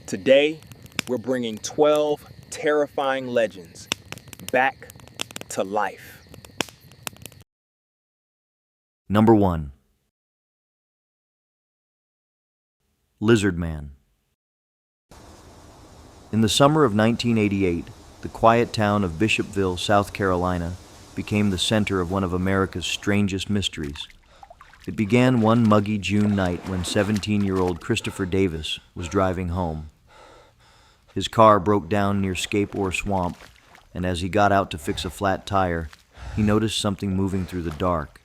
Today, we're bringing 12 terrifying legends back to life. Number 1. Lizard Man. In the summer of 1988, the quiet town of Bishopville, South Carolina, became the center of one of America's strangest mysteries. It began one muggy June night when 17-year-old Christopher Davis was driving home. His car broke down near Scape-Ore Swamp, and as he got out to fix a flat tire, he noticed something moving through the dark.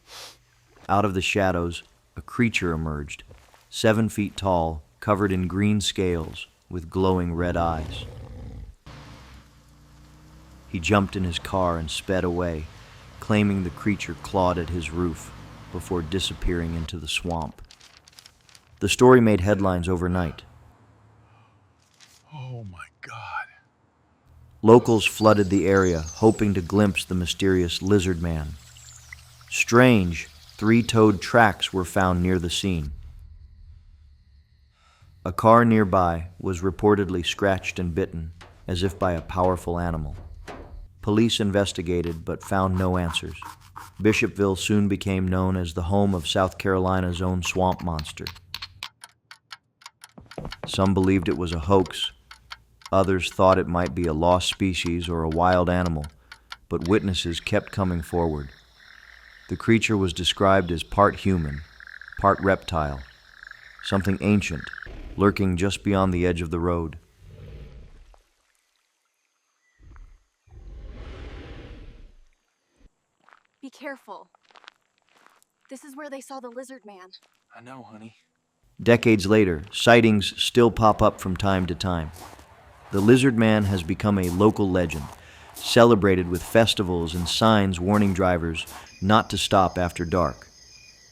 Out of the shadows, a creature emerged, 7 feet tall, covered in green scales, with glowing red eyes. He jumped in his car and sped away, claiming the creature clawed at his roof before disappearing into the swamp. The story made headlines overnight. Oh my God. Locals flooded the area, hoping to glimpse the mysterious lizard man. Strange, 3-toed tracks were found near the scene. A car nearby was reportedly scratched and bitten, as if by a powerful animal. Police investigated but found no answers. Bishopville soon became known as the home of South Carolina's own swamp monster. Some believed it was a hoax. Others thought it might be a lost species or a wild animal, but witnesses kept coming forward. The creature was described as part human, part reptile, something ancient, lurking just beyond the edge of the road. Be careful. This is where they saw the lizard man. I know, honey. Decades later, sightings still pop up from time to time. The lizard man has become a local legend, celebrated with festivals and signs warning drivers not to stop after dark.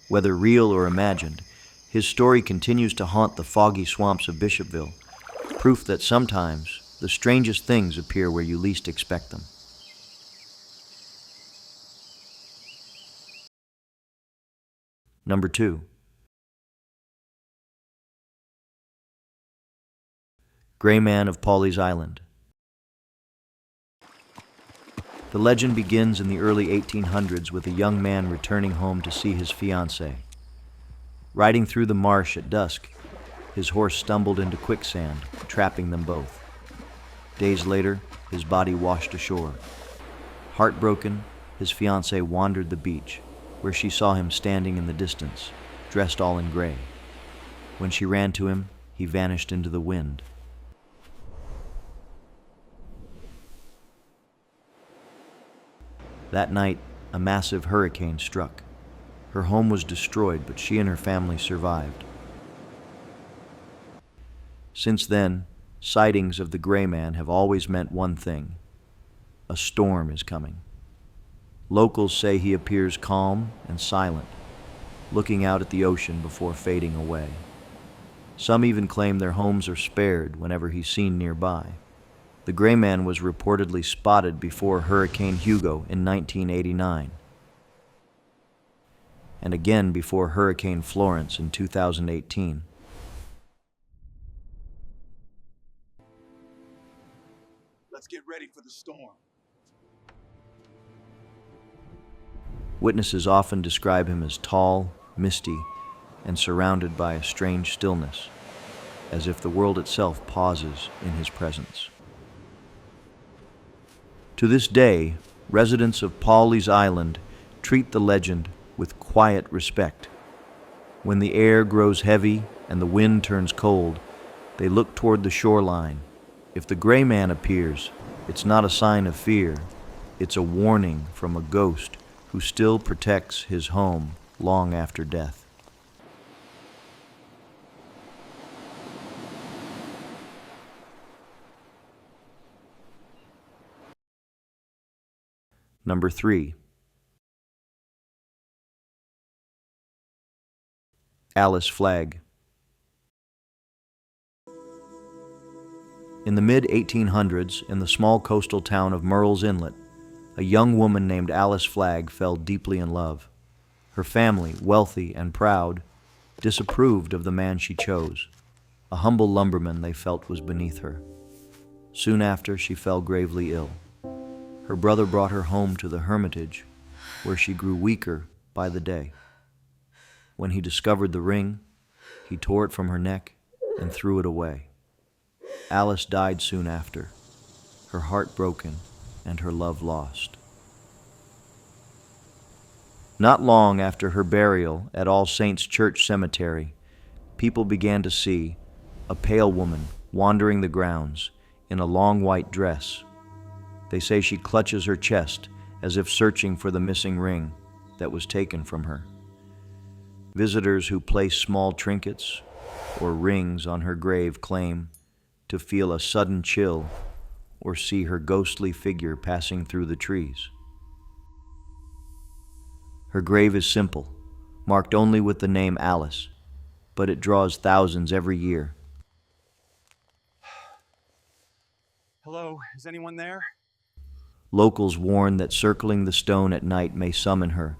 Whether real or imagined, his story continues to haunt the foggy swamps of Bishopville, proof that sometimes the strangest things appear where you least expect them. Number 2. Greyman of Pawleys Island. The legend begins in the early 1800s with a young man returning home to see his fiancée. Riding through the marsh at dusk, his horse stumbled into quicksand, trapping them both. Days later, his body washed ashore. Heartbroken, his fiancée wandered the beach, where she saw him standing in the distance, dressed all in gray. When she ran to him, he vanished into the wind. That night, a massive hurricane struck. Her home was destroyed, but she and her family survived. Since then, sightings of the Greyman have always meant one thing: a storm is coming. Locals say he appears calm and silent, looking out at the ocean before fading away. Some even claim their homes are spared whenever he's seen nearby. The Greyman was reportedly spotted before Hurricane Hugo in 1989, and again before Hurricane Florence in 2018. Let's get ready for the storm. Witnesses often describe him as tall, misty, and surrounded by a strange stillness, as if the world itself pauses in his presence. To this day, residents of Pawleys Island treat the legend with quiet respect. When the air grows heavy and the wind turns cold, they look toward the shoreline. If the Greyman appears, it's not a sign of fear. It's a warning from a ghost who still protects his home long after death. Number 3. Alice Flagg. In the mid-1800s, in the small coastal town of Murrells Inlet, a young woman named Alice Flagg fell deeply in love. Her family, wealthy and proud, disapproved of the man she chose. A humble lumberman they felt was beneath her. Soon after, she fell gravely ill. Her brother brought her home to the hermitage, where she grew weaker by the day. When he discovered the ring, he tore it from her neck and threw it away. Alice died soon after, her heart broken and her love lost. Not long after her burial at All Saints Church Cemetery, people began to see a pale woman wandering the grounds in a long white dress. They say she clutches her chest as if searching for the missing ring that was taken from her. Visitors who place small trinkets or rings on her grave claim to feel a sudden chill or see her ghostly figure passing through the trees. Her grave is simple, marked only with the name Alice, but it draws thousands every year. Hello, is anyone there? Locals warn that circling the stone at night may summon her,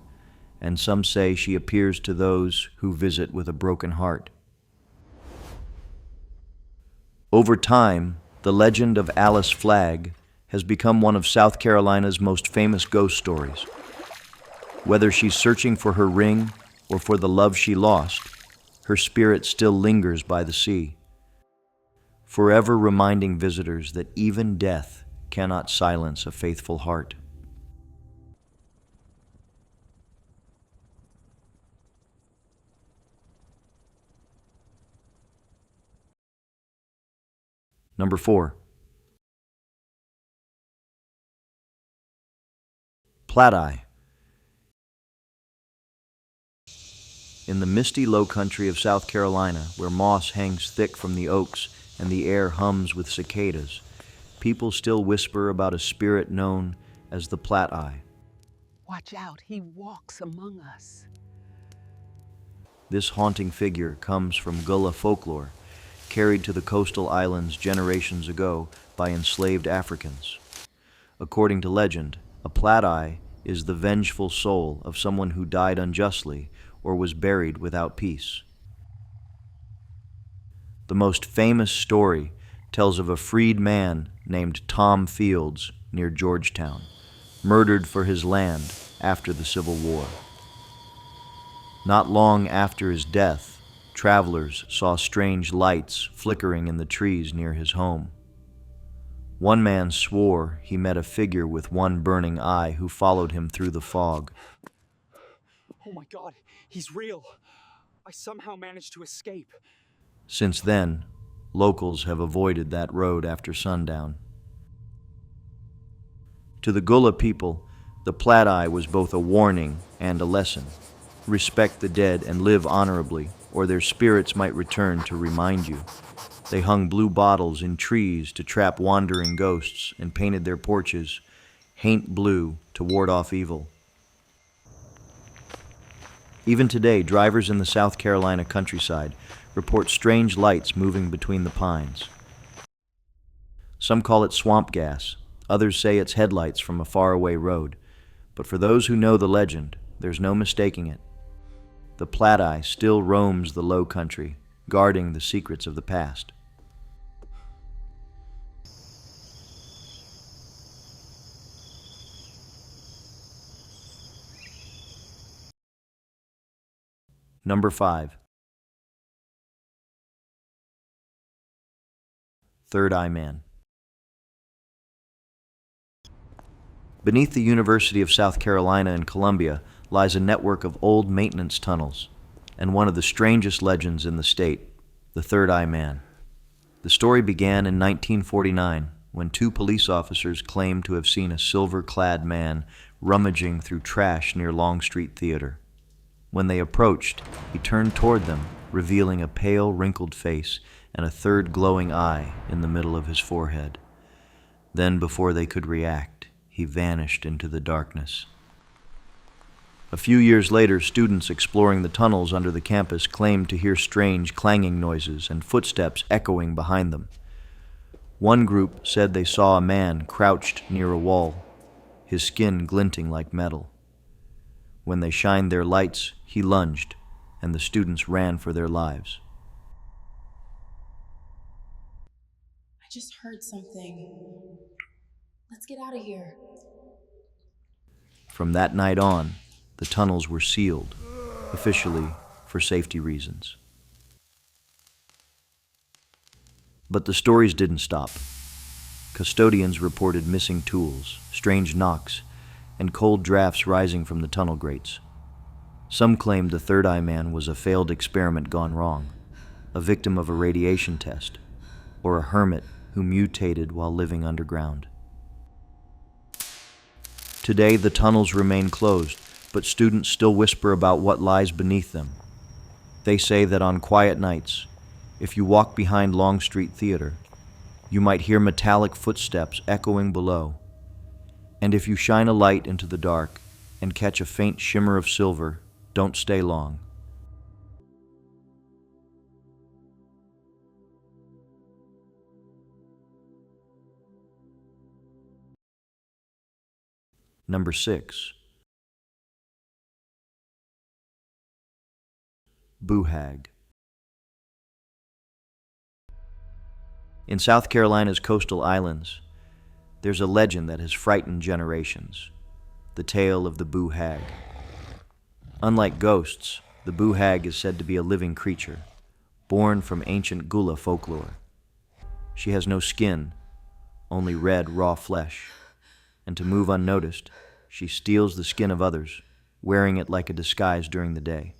and some say she appears to those who visit with a broken heart. Over time, the legend of Alice Flagg has become one of South Carolina's most famous ghost stories. Whether she's searching for her ring or for the love she lost, her spirit still lingers by the sea, forever reminding visitors that even death cannot silence a faithful heart. Number 4. Plat. In the misty low country of South Carolina, where moss hangs thick from the oaks and the air hums with cicadas, people still whisper about a spirit known as the Plat. Watch out, he walks among us. This haunting figure comes from Gullah folklore, carried to the coastal islands generations ago by enslaved Africans. According to legend, a Plat is the vengeful soul of someone who died unjustly or was buried without peace. The most famous story tells of a freed man named Tom Fields near Georgetown, murdered for his land after the Civil War. Not long after his death, travelers saw strange lights flickering in the trees near his home. One man swore he met a figure with one burning eye who followed him through the fog. Oh my God, he's real. I somehow managed to escape. Since then, locals have avoided that road after sundown. To the Gullah people, the Plat was both a warning and a lesson. Respect the dead and live honorably, or their spirits might return to remind you. They hung blue bottles in trees to trap wandering ghosts and painted their porches haint blue to ward off evil. Even today, drivers in the South Carolina countryside report strange lights moving between the pines. Some call it swamp gas, others say it's headlights from a faraway road. But for those who know the legend, there's no mistaking it. The Plat still roams the low country, guarding the secrets of the past. Number 5. Third Eye Man. Beneath the University of South Carolina in Columbia lies a network of old maintenance tunnels, and one of the strangest legends in the state, the Third Eye Man. The story began in 1949 when 2 police officers claimed to have seen a silver-clad man rummaging through trash near Longstreet Theater. When they approached, he turned toward them, revealing a pale, wrinkled face and a third glowing eye in the middle of his forehead. Then, before they could react, he vanished into the darkness. A few years later, students exploring the tunnels under the campus claimed to hear strange clanging noises and footsteps echoing behind them. One group said they saw a man crouched near a wall, his skin glinting like metal. When they shined their lights, he lunged, and the students ran for their lives. I just heard something. Let's get out of here. From that night on, the tunnels were sealed, officially for safety reasons. But the stories didn't stop. Custodians reported missing tools, strange knocks, and cold drafts rising from the tunnel grates. Some claimed the Third Eye Man was a failed experiment gone wrong, a victim of a radiation test, or a hermit who mutated while living underground. Today, the tunnels remain closed, but students still whisper about what lies beneath them. They say that on quiet nights, if you walk behind Longstreet Theater, you might hear metallic footsteps echoing below. And if you shine a light into the dark and catch a faint shimmer of silver, don't stay long. Number 6. Boohag. In South Carolina's coastal islands, there's a legend that has frightened generations, the tale of the Boohag. Unlike ghosts, the Boohag is said to be a living creature, born from ancient Gula folklore. She has no skin, only red, raw flesh, and to move unnoticed, she steals the skin of others, wearing it like a disguise during the day.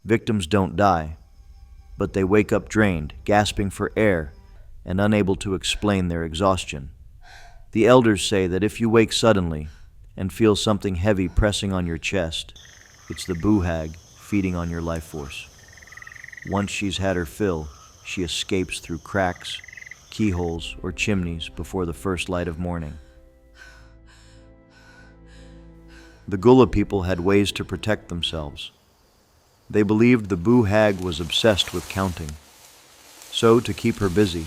Victims don't die, but they wake up drained, gasping for air, and unable to explain their exhaustion. The elders say that if you wake suddenly and feel something heavy pressing on your chest, it's the Boohag feeding on your life force. Once she's had her fill, she escapes through cracks, keyholes, or chimneys before the first light of morning. The Gula people had ways to protect themselves. They believed the Boohag was obsessed with counting. So, to keep her busy,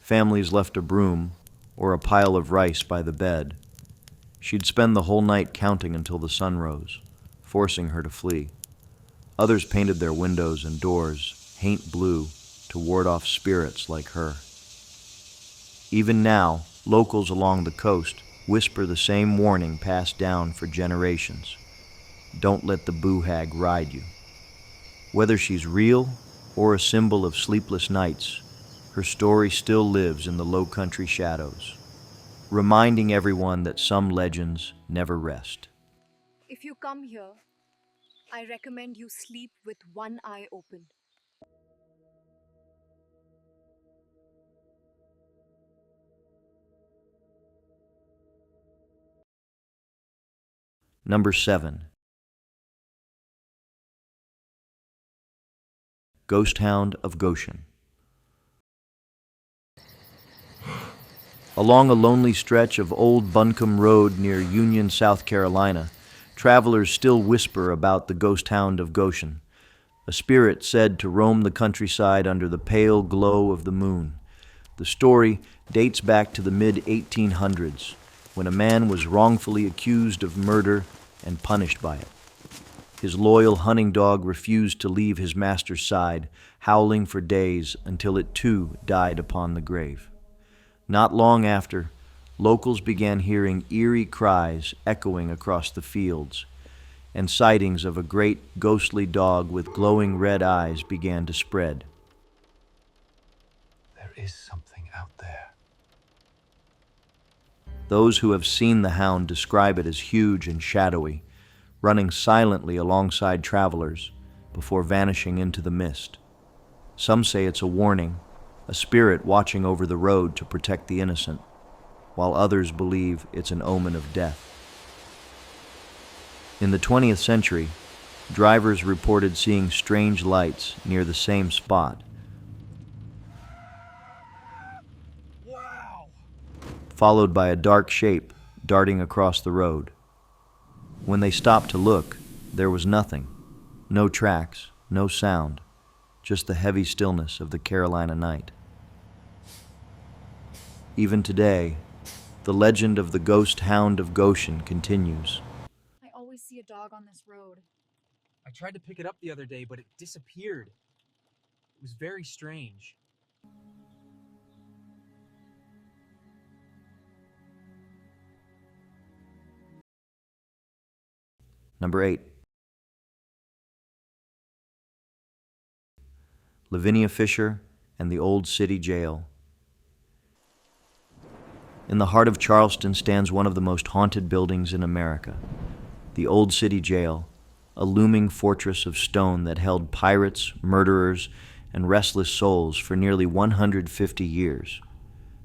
families left a broom or a pile of rice by the bed. She'd spend the whole night counting until the sun rose, forcing her to flee. Others painted their windows and doors haint blue to ward off spirits like her. Even now, locals along the coast whisper the same warning passed down for generations. Don't let the Boohag ride you. Whether she's real or a symbol of sleepless nights, her story still lives in the low country shadows, reminding everyone that some legends never rest. If you come here, I recommend you sleep with one eye open. Number 7. Ghost Hound of Goshen. Along a lonely stretch of old Buncombe Road near Union, South Carolina, travelers still whisper about the Ghost Hound of Goshen, a spirit said to roam the countryside under the pale glow of the moon. The story dates back to the mid-1800s, when a man was wrongfully accused of murder and punished by it. His loyal hunting dog refused to leave his master's side, howling for days until it too died upon the grave. Not long after, locals began hearing eerie cries echoing across the fields, and sightings of a great ghostly dog with glowing red eyes began to spread. There is something out there. Those who have seen the hound describe it as huge and shadowy, running silently alongside travelers before vanishing into the mist. Some say it's a warning, a spirit watching over the road to protect the innocent, while others believe it's an omen of death. In the 20th century, drivers reported seeing strange lights near the same spot. Wow! Followed by a dark shape darting across the road. When they stopped to look, there was nothing. No tracks, no sound, just the heavy stillness of the Carolina night. Even today, the legend of the Ghost Hound of Goshen continues. I always see a dog on this road. I tried to pick it up the other day, but it disappeared. It was very strange. Number 8. Lavinia Fisher and the Old City Jail. In the heart of Charleston stands one of the most haunted buildings in America, the Old City Jail, a looming fortress of stone that held pirates, murderers, and restless souls for nearly 150 years.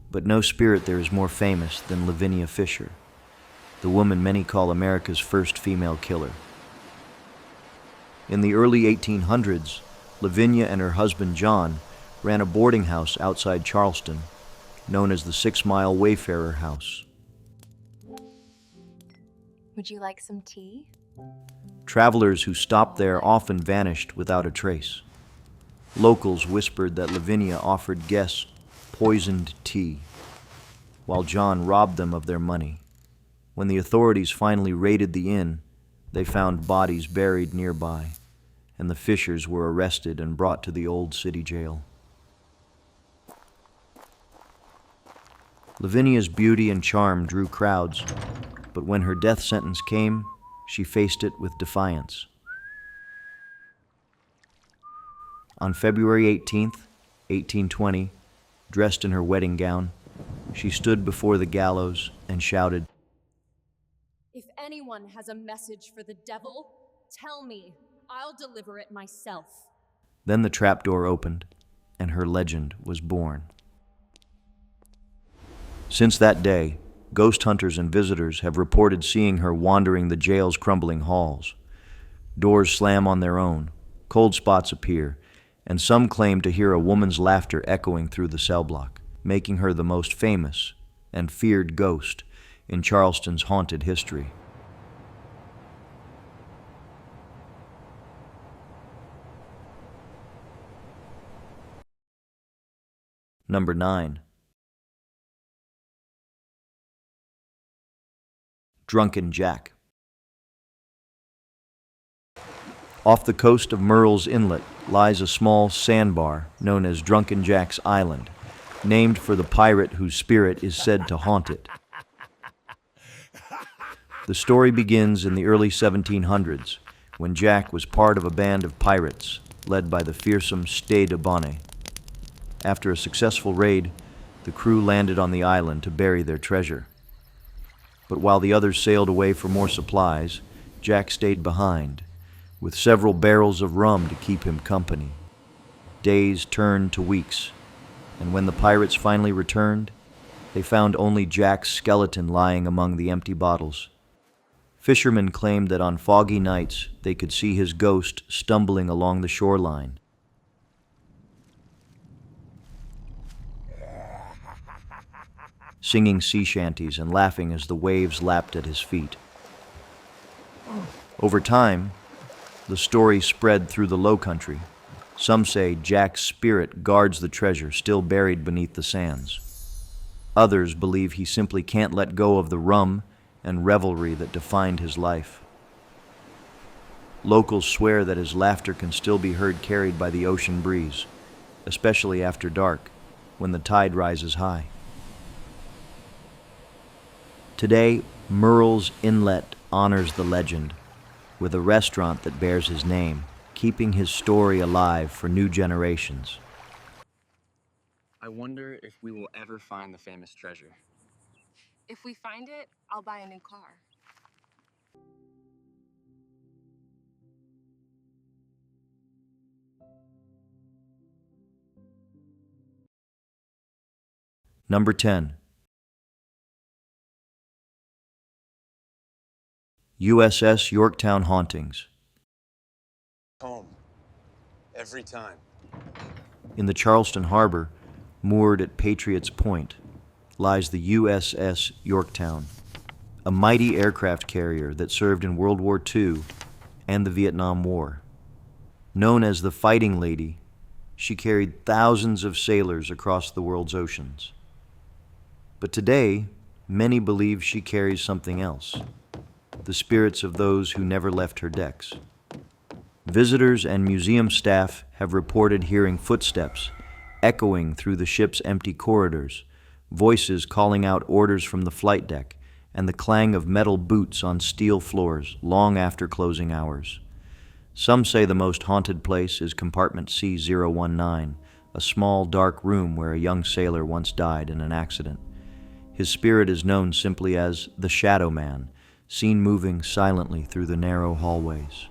But no spirit there is more famous than Lavinia Fisher, the woman many call America's first female killer. In the early 1800s, Lavinia and her husband John ran a boarding house outside Charleston, known as the 6 Mile Wayfarer House. Would you like some tea? Travelers who stopped there often vanished without a trace. Locals whispered that Lavinia offered guests poisoned tea, while John robbed them of their money. When the authorities finally raided the inn, they found bodies buried nearby, and the Fishers were arrested and brought to the Old City Jail. Lavinia's beauty and charm drew crowds, but when her death sentence came, she faced it with defiance. On February 18th, 1820, dressed in her wedding gown, she stood before the gallows and shouted, If anyone has a message for the devil, tell me. I'll deliver it myself. Then the trapdoor opened, and her legend was born. Since that day, ghost hunters and visitors have reported seeing her wandering the jail's crumbling halls. Doors slam on their own, cold spots appear, and some claim to hear a woman's laughter echoing through the cell block, making her the most famous and feared ghost in Charleston's haunted history. Number 9. Drunken Jack. Off the coast of Murrells Inlet lies a small sandbar known as Drunken Jack's Island, named for the pirate whose spirit is said to haunt it. The story begins in the early 1700s, when Jack was part of a band of pirates led by the fearsome Stay de Bonnet. After a successful raid, the crew landed on the island to bury their treasure. But while the others sailed away for more supplies, Jack stayed behind, with several barrels of rum to keep him company. Days turned to weeks, and when the pirates finally returned, they found only Jack's skeleton lying among the empty bottles. Fishermen claimed that on foggy nights they could see his ghost stumbling along the shoreline. Singing sea shanties and laughing as the waves lapped at his feet. Over time, the story spread through the low country. Some say Jack's spirit guards the treasure still buried beneath the sands. Others believe he simply can't let go of the rum and revelry that defined his life. Locals swear that his laughter can still be heard carried by the ocean breeze, especially after dark, when the tide rises high. Today, Murrells Inlet honors the legend, with a restaurant that bears his name, keeping his story alive for new generations. I wonder if we will ever find the famous treasure. If we find it, I'll buy a new car. Number 10. USS Yorktown hauntings. Home. Every time. In the Charleston harbor, moored at Patriot's Point, lies the USS Yorktown, a mighty aircraft carrier that served in World War II and the Vietnam War. Known as the Fighting Lady, she carried thousands of sailors across the world's oceans. But today, many believe she carries something else, the spirits of those who never left her decks. Visitors and museum staff have reported hearing footsteps echoing through the ship's empty corridors, voices calling out orders from the flight deck, and the clang of metal boots on steel floors long after closing hours. Some say the most haunted place is compartment C019, a small, dark room where a young sailor once died in an accident. His spirit is known simply as the Shadow Man, seen moving silently through the narrow hallways.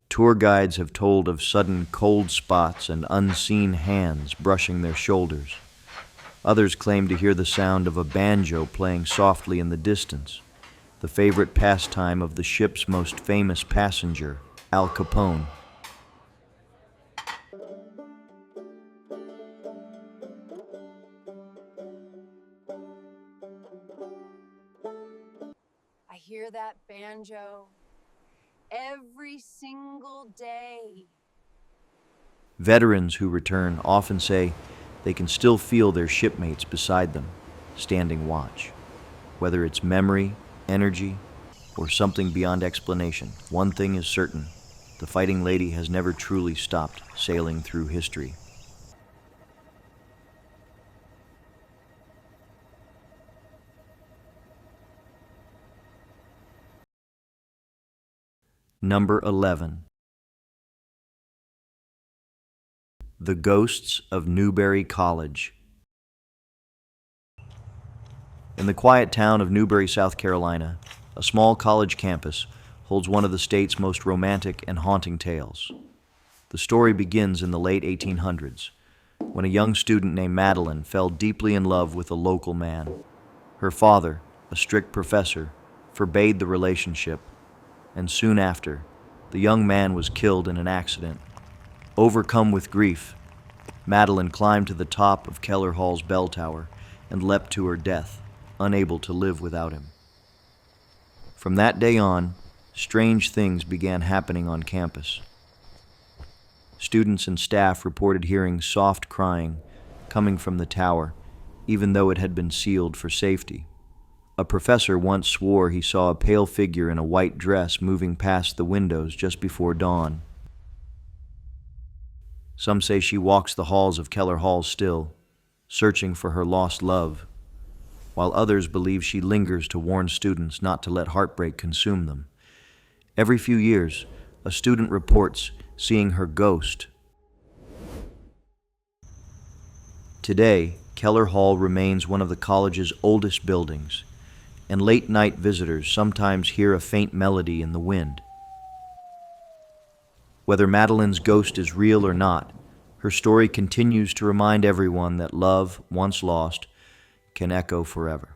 Tour guides have told of sudden cold spots and unseen hands brushing their shoulders. Others claim to hear the sound of a banjo playing softly in the distance, the favorite pastime of the ship's most famous passenger, Al Capone. I hear that banjo every single day. Veterans who return often say they can still feel their shipmates beside them, standing watch. Whether it's memory, energy, or something beyond explanation, one thing is certain: the Fighting Lady has never truly stopped sailing through history. Number 11. The Ghosts of Newberry College. In the quiet town of Newberry, South Carolina, a small college campus holds one of the state's most romantic and haunting tales. The story begins in the late 1800s, when a young student named Madeline fell deeply in love with a local man. Her father, a strict professor, forbade the relationship, and soon after, the young man was killed in an accident. Overcome with grief, Madeline climbed to the top of Keller Hall's bell tower and leapt to her death, unable to live without him. From that day on, strange things began happening on campus. Students and staff reported hearing soft crying coming from the tower, even though it had been sealed for safety. A professor once swore he saw a pale figure in a white dress moving past the windows just before dawn. Some say she walks the halls of Keller Hall still, searching for her lost love, while others believe she lingers to warn students not to let heartbreak consume them. Every few years, a student reports seeing her ghost. Today, Keller Hall remains one of the college's oldest buildings, and late-night visitors sometimes hear a faint melody in the wind. Whether Madeline's ghost is real or not, her story continues to remind everyone that love, once lost, can echo forever.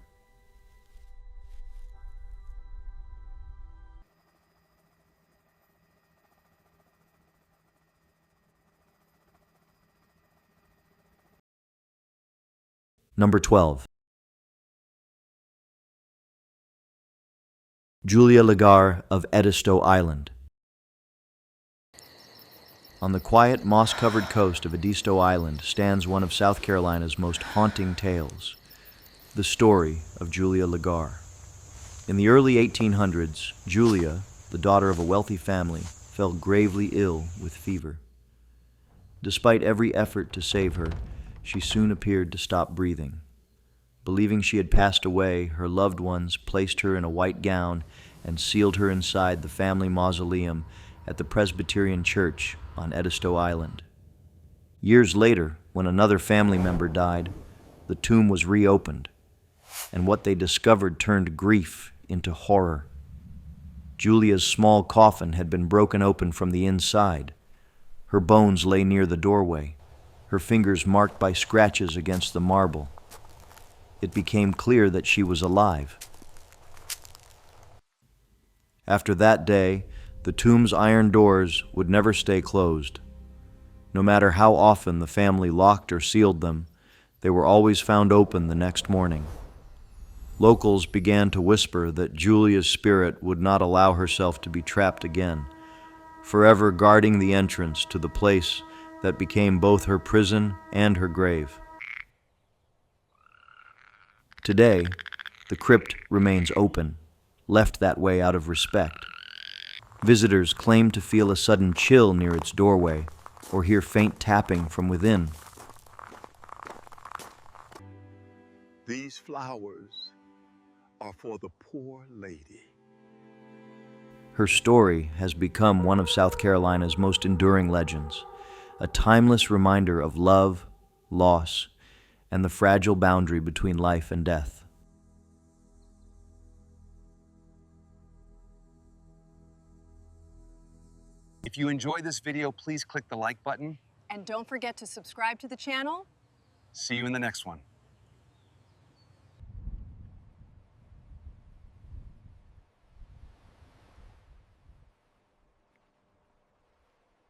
Number 12. Julia Legare of Edisto Island. On the quiet, moss-covered coast of Edisto Island stands one of South Carolina's most haunting tales, the story of Julia Legare. In the early 1800s, Julia, the daughter of a wealthy family, fell gravely ill with fever. Despite every effort to save her, she soon appeared to stop breathing. Believing she had passed away, her loved ones placed her in a white gown and sealed her inside the family mausoleum at the Presbyterian Church on Edisto Island. Years later, when another family member died, the tomb was reopened, and what they discovered turned grief into horror. Julia's small coffin had been broken open from the inside. Her bones lay near the doorway, her fingers marked by scratches against the marble. It became clear that she was alive. After that day, the tomb's iron doors would never stay closed. No matter how often the family locked or sealed them, they were always found open the next morning. Locals began to whisper that Julia's spirit would not allow herself to be trapped again, forever guarding the entrance to the place that became both her prison and her grave. Today, the crypt remains open, left that way out of respect. Visitors claim to feel a sudden chill near its doorway or hear faint tapping from within. These flowers are for the poor lady. Her story has become one of South Carolina's most enduring legends, a timeless reminder of love, loss, and the fragile boundary between life and death. If you enjoyed this video, please click the like button. And don't forget to subscribe to the channel. See you in the next one.